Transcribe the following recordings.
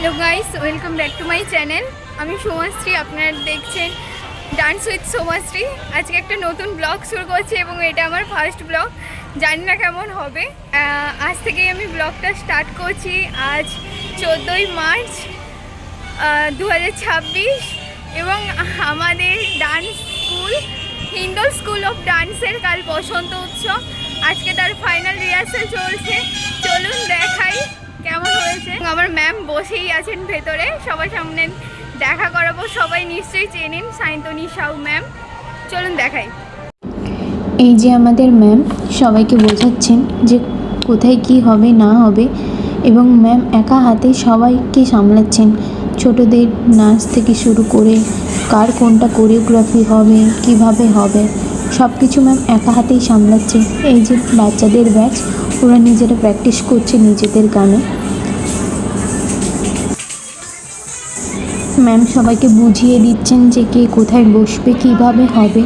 Hello guys, welcome back to my channel. আমি সোমাশ্রী, আপনারা দেখছেন ডান্স উইথ সোমাশ্রী। আজকে একটা নতুন ব্লগ শুরু করছি এবং এটা আমার ফার্স্ট ব্লগ। জানি না কেমন হবে। আজ থেকেই আমি ব্লগটা স্টার্ট করছি। আজ 14ই মার্চ 2026 এবং আমাদের dance school Hindol school of ডান্সের কাল বসন্ত উৎসব। আজকে তার ফাইনাল রিহার্সাল চলছে। চলুন দেখাই কেমন হয়েছে। আমার ম্যাম বসেই আছেন ভেতরে, সবার সামনে দেখা করাবো। সবাই নিশ্চয়ই চেনেন সায়ন্তনী সাউ ম্যাম। চলুন দেখাই। এই যে আমাদের ম্যাম সবাইকে বোঝাচ্ছেন যে কোথায় কি হবে না হবে, এবং ম্যাম একা হাতে সবাইকে সামলাচ্ছেন, ছোটদের নাচ থেকে শুরু করে কার কোনটা কোরিওগ্রাফি হবে, কিভাবে হবে, সব কিছু ম্যাম একা হাতেই সামলাচ্ছে। এই যে বাচ্চাদের ব্যাচ, ওরা নিজেরা প্র্যাকটিস করছে নিজেদের গানে। ম্যাম সবাইকে বুঝিয়ে দিচ্ছেন যে কে কোথায় বসবে, কিভাবে হবে,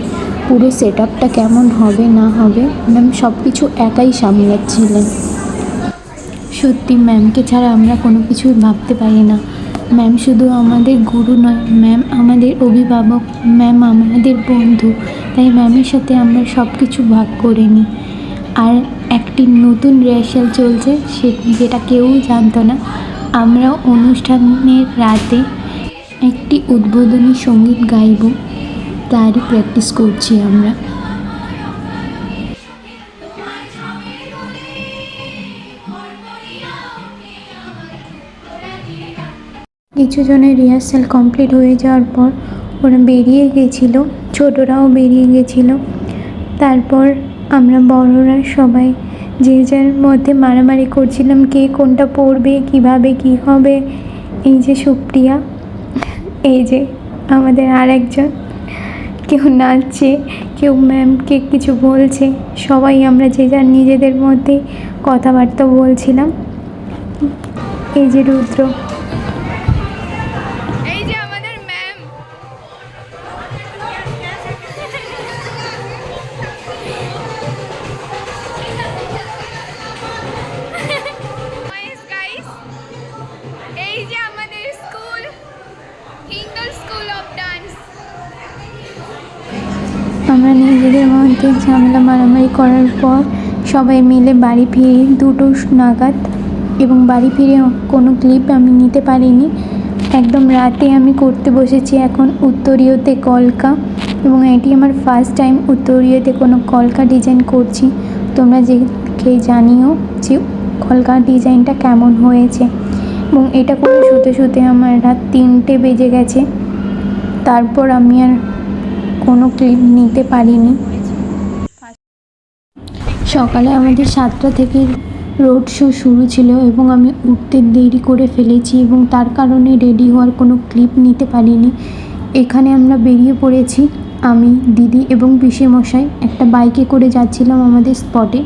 পুরো সেট আপটা কেমন হবে না হবে। ম্যাম সব কিছু একাই সামলাচ্ছিলেন। সত্যি ম্যামকে ছাড়া আমরা কোনো কিছুই ভাবতে পারি না। ম্যাম শুধু আমাদের গুরু নয়, ম্যাম আমাদের অভিভাবক, ম্যাম আমাদের বন্ধু। তাই ম্যামের সাথে আমরা সব কিছু ভাগ করে নিই। আর একটি নতুন রিহার্সাল চলছে, যেটা কেউ জানতো না। আমরা অনুষ্ঠানের রাতে একটি উদ্বোধনী সঙ্গীত গাইব, তারই প্র্যাকটিস করছি আমরা। কিছু জনের রিহার্সাল কমপ্লিট হয়ে যাওয়ার পর ওরা বেরিয়ে গেছিল, ছোটরাও বেরিয়ে গেছিল। তারপর আমরা বড়রা সবাই যে যার মধ্যে মারামারি করছিলাম, কে কোনটা পড়বে, কিভাবে কি হবে। এই যে সুপ্রিয়া, এই যে আমাদের আর একজন, কেউ নাচছে, কেউ ম্যামকে কিছু বলছে। সবাই আমরা যে যার নিজেদের মধ্যে কথাবার্তা বলছিলাম। এই যে রুদ্র, এই যে আমাদের ম্যাম। এই যে আমাদের school Hindol school of dance. আমরা নিজেদের মধ্যে ঝামেলা মারামারি করার পর সবাই মিলে বাড়ি ফিরি 2টো নাগাদ, এবং বাড়ি ফিরে কোনো ক্লিপ আমি নিতে পারিনি। একদম রাতে আমি করতে বসেছি এখন উত্তরীয়তে কলকা, এবং এটি আমার ফার্স্ট টাইম উত্তরীয়তে কোনো কলকা ডিজাইন করছি। তোমরা যে জানিও যে কলকা ডিজাইনটা কেমন হয়েছে। এবং এটা করে শুতে শুতে আমার রাত 3টে বেজে গেছে। তারপর আমি আর কোনো ক্লিপ নিতে পারিনি। সকালে আমাদের 7টা থেকে রোড শো শুরু ছিল, এবং আমি উঠতে দেরি করে ফেলেছি এবং তার কারণে রেডি হওয়ার কোনো ক্লিপ নিতে পারিনি। এখানে আমরা বেরিয়ে পড়েছি, আমি, দিদি এবং পিসেমশাই একটা বাইকে করে যাচ্ছিলাম আমাদের স্পটে।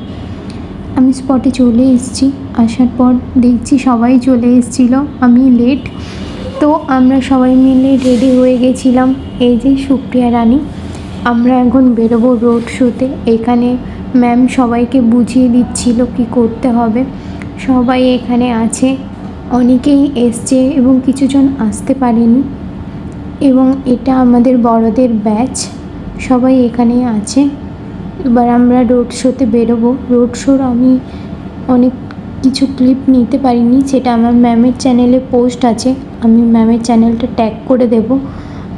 আমি স্পটে চলে এসেছি। আসার পর দেখছি সবাই চলে এসেছিলো, আমি লেট। তো আমরা সবাই মিলে রেডি হয়ে গেছিলাম। এই যে সুপ্রিয়া রানী, আমরা এখন বেরোবো রোড শোতে। এখানে ম্যাম সবাইকে বুঝিয়ে দিচ্ছিল কি করতে হবে। সবাই এখানে আছে, অনেকেই এসছে এবং কিছুজন আসতে পারেনি। এবং এটা আমাদের বড়দের ব্যাচ, সবাই এখানে আছে। এবার আমরা রোড শোতে বেরোবো। রোড শোর আমি অনেক কিছু ক্লিপ নিতে পারিনি, সেটা আমার ম্যামের চ্যানেলে পোস্ট আছে। আমি ম্যামের চ্যানেলটা ট্যাগ করে দেব,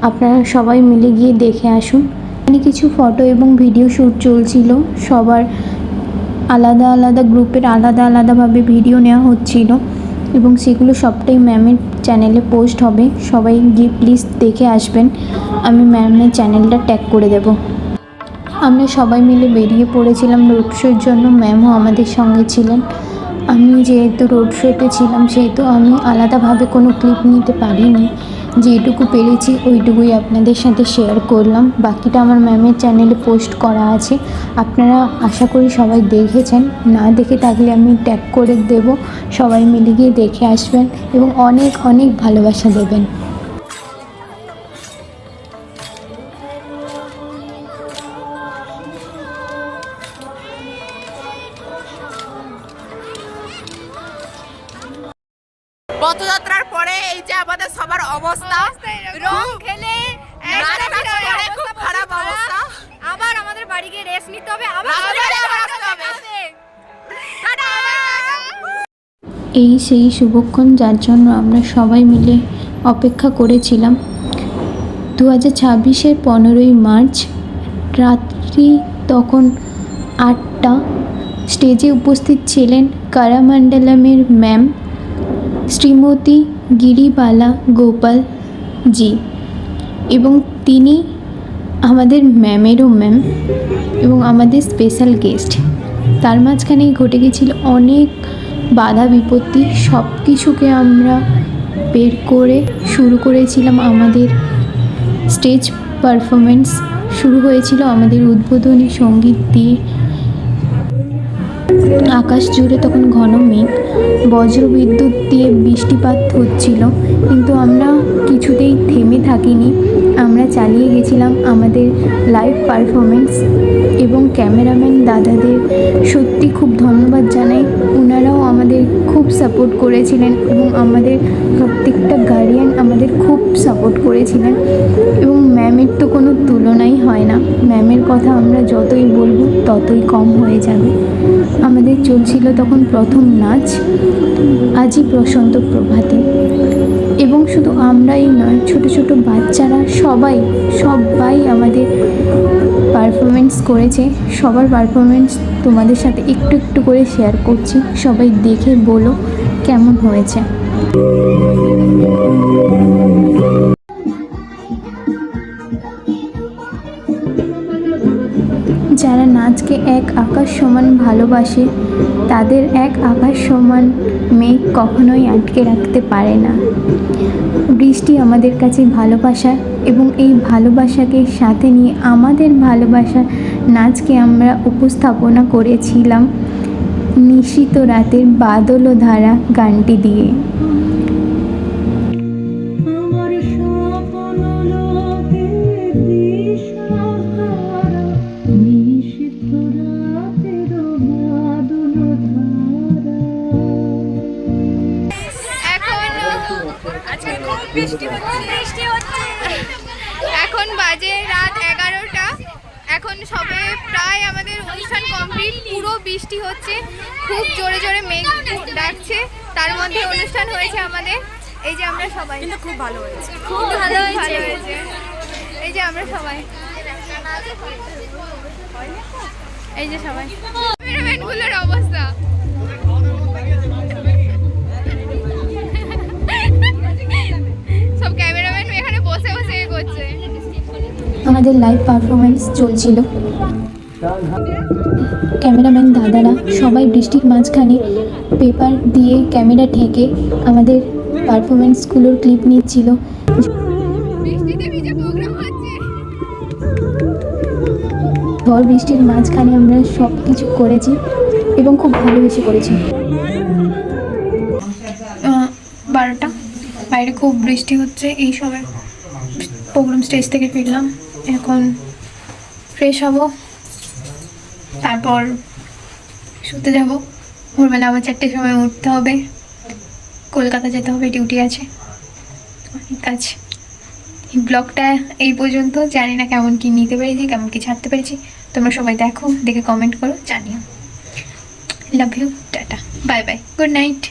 আপনারা সবাই মিলে গিয়ে দেখে আসুন। এখানে কিছু ফটো এবং ভিডিও শ্যুট চলছিল। সবার আলাদা আলাদা গ্রুপের আলাদা আলাদাভাবে ভিডিও নেওয়া হচ্ছিল, এবং সেগুলো সবটাই ম্যামের চ্যানেলে পোস্ট হবে। সবাই গিয়ে প্লিজ দেখে আসবেন, আমি ম্যামের চ্যানেলটা ট্যাগ করে দেব। আমরা সবাই মিলে বেরিয়ে পড়েছিলাম রোড শোর জন্য। ম্যামও আমাদের সঙ্গে ছিলেন। আমি যেহেতু রোড শোতে ছিলাম, সেহেতু আমি আলাদাভাবে কোনো ক্লিপ নিতে পারিনি। যেটুকু পেরেছি ওইটুকুই আপনাদের সাথে শেয়ার করলাম। বাকিটা আমার ম্যামের চ্যানেলে পোস্ট করা আছে, আপনারা আশা করি সবাই দেখেছেন। না দেখে থাকলে আমি ট্যাগ করে দেব, সবাই মিলে গিয়ে দেখে আসবেন এবং অনেক অনেক ভালোবাসা দেবেন। পথযাত্রার পরে এই যে আমাদের সবার অবস্থা, রং খেলে খুব খারাপ অবস্থা। আবার আমাদের বাড়ি গিয়ে রেস্ট নিতে হবে, আবার আসতে হবে। এই সেই শুভক্ষণ যার জন্য আমরা সবাই মিলে অপেক্ষা করেছিলাম। 2026-এর 15ই মার্চ রাত্রি তখন 8টা। স্টেজে উপস্থিত ছিলেন কারামণ্ডলমের ম্যাম শ্রীমতী গিরিবালা গোপাল জি, এবং তিনি আমাদের ম্যামেরও ম্যাম এবং আমাদের স্পেশাল গেস্ট। তার মাঝখানেই ঘটে গেছিল অনেক বাধা বিপত্তি, সব কিছুকে আমরা বের করে শুরু করেছিলাম আমাদের স্টেজ পারফরমেন্স। শুরু হয়েছিল আমাদের উদ্বোধনী সঙ্গীত দিয়ে। আকাশ জুড়ে তখন ঘন মেঘ, বজ্রবিদ্যুৎ দিয়ে বৃষ্টিপাত হচ্ছিল, কিন্তু আমরা কিছুতেই থেমে থাকিনি। আমরা চালিয়ে গেছিলাম আমাদের লাইভ পারফরমেন্স এবং ক্যামেরাম্যান দাদাদের সত্যি খুব ধন্যবাদ জানাই। ওনারাও আমাদের খুব সাপোর্ট করেছিলেন এবং আমাদের প্রত্যেকটা গার্ডিয়ান আমাদের খুব সাপোর্ট করেছিলেন এবং ম্যামের তো কোনো তুলনাই হয় না। ম্যামের কথা আমরা যতই বলবো ততই কম হয়ে যাবে। আমাদের চলছিল তখন প্রথম নাচ আজি বসন্ত প্রভাতে, এবং শুধু আমরাই নয়, ছোট ছোট বাচ্চারা সবাই আমাদের পারফরমেন্স করেছে। সবার পারফরমেন্স তোমাদের সাথে একটু একটু করে শেয়ার করছি, সবাই দেখে বলো কেমন হয়েছে। যারা নাচকে এক আকাশ সমান ভালোবাসে তাদের এক আকাশ সমান মেঘ কখনোই আটকে রাখতে পারে না। বৃষ্টি আমাদের কাছে ভালোবাসা, এবং এই ভালোবাসাকে সাথে নিয়ে আমাদের ভালোবাসার নাচকে আমরা উপস্থাপনা করেছিলাম নিশীত রাতের বাদলধারা গানটি দিয়ে। এখন বাজে রাত 11টা। এখন সবে প্রায় আমাদের অনুষ্ঠান কমপ্লিট। পুরো বৃষ্টি হচ্ছে, খুব জোরে জোরে মেঘ ডাকছে, তার মধ্যে অনুষ্ঠান হয়েছে আমাদের। এই যে আমরা সবাই, কিন্তু খুব ভালো হয়েছে। খুব ভালো হয়েছে। এই যে আমরা সবাই, এই যে সবাই ক্যামেরাম্যানগুলোর অবস্থা। সব ক্যামেরাম্যান এখানে বসে বসে করছে। আমাদের লাইভ পারফরমেন্স চলছিল। ক্যামেরাম্যান দাদারা সবাই বৃষ্টির মাঝখানে পেপার দিয়ে ক্যামেরা ঠেকে আমাদের পারফরমেন্সগুলোর ক্লিপ নিচ্ছিল। বৃষ্টিতে ভিজে প্রোগ্রাম হচ্ছে। ঝড় বৃষ্টির মাঝখানে আমরা সব কিছু করেছি এবং খুব ভালোবেসে করেছি। 12টা, বাইরে খুব বৃষ্টি হচ্ছে। এই সবে প্রোগ্রাম স্টেজ থেকে ফিরলাম, এখন ফ্রেশ হব, তারপর শুতে যাব। ভোরবেলা আবার 4টের সময় উঠতে হবে, কলকাতা যেতে হবে, ডিউটি আছে, অনেক কাজ। এই ব্লগটা এই পর্যন্ত। জানি না কেমন কি নিতে পেরেছি, কেমন কি ছাড়তে পেরেছি। তোমরা সবাই দেখো, দেখে কমেন্ট করো, জানিও। Love you, tata, bye bye, good night.